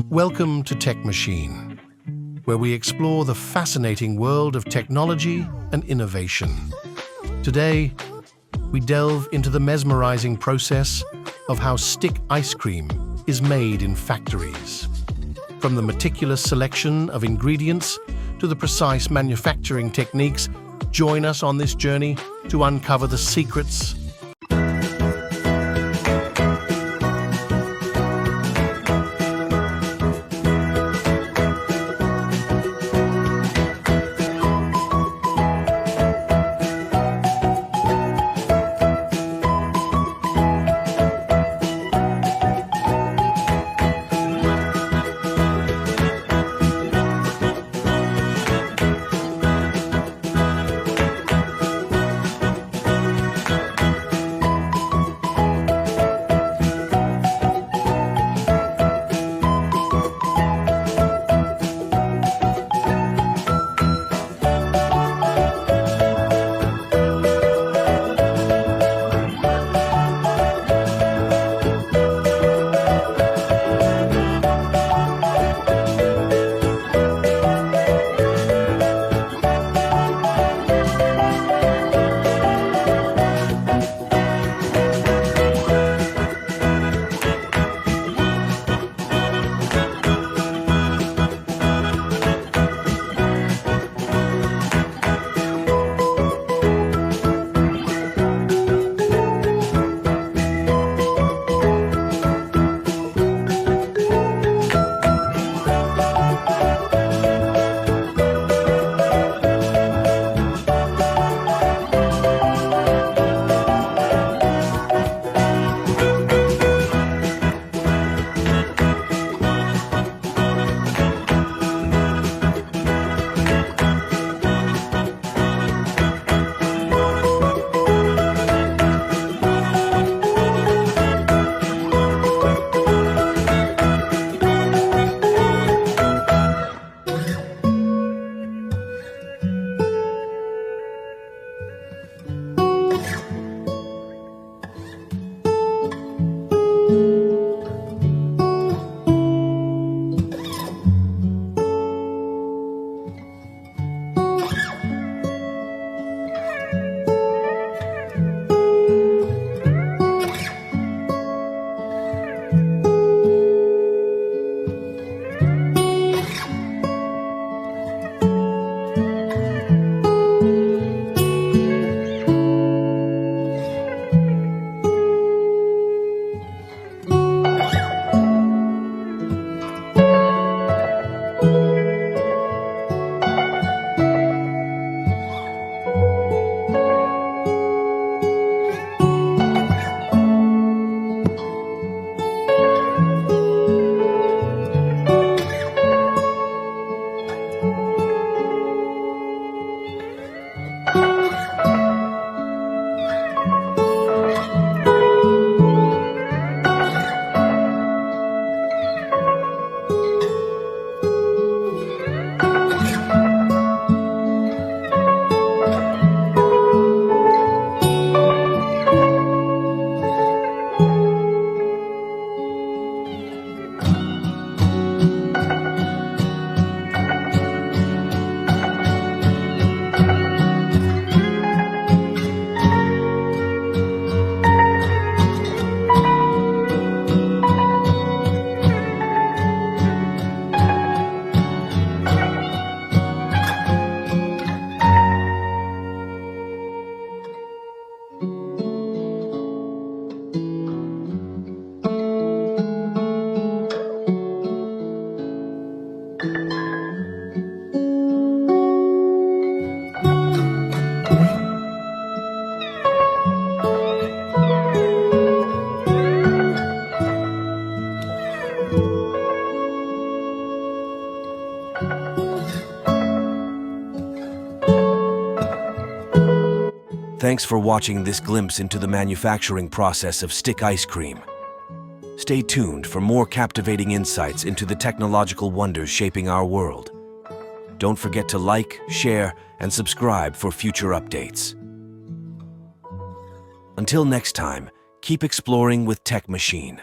Welcome to Tech Machine, where we explore the fascinating world of technology and innovation. Today, we delve into the mesmerizing process of how stick ice cream is made in factories. From the meticulous selection of ingredients to the precise manufacturing techniques, join us on this journey to uncover the secrets Thanks for watching this glimpse into the manufacturing process of stick ice cream. Stay tuned for more captivating insights into the technological wonders shaping our world. Don't forget to like, share, and subscribe for future updates. Until next time, keep exploring with Tech Machine.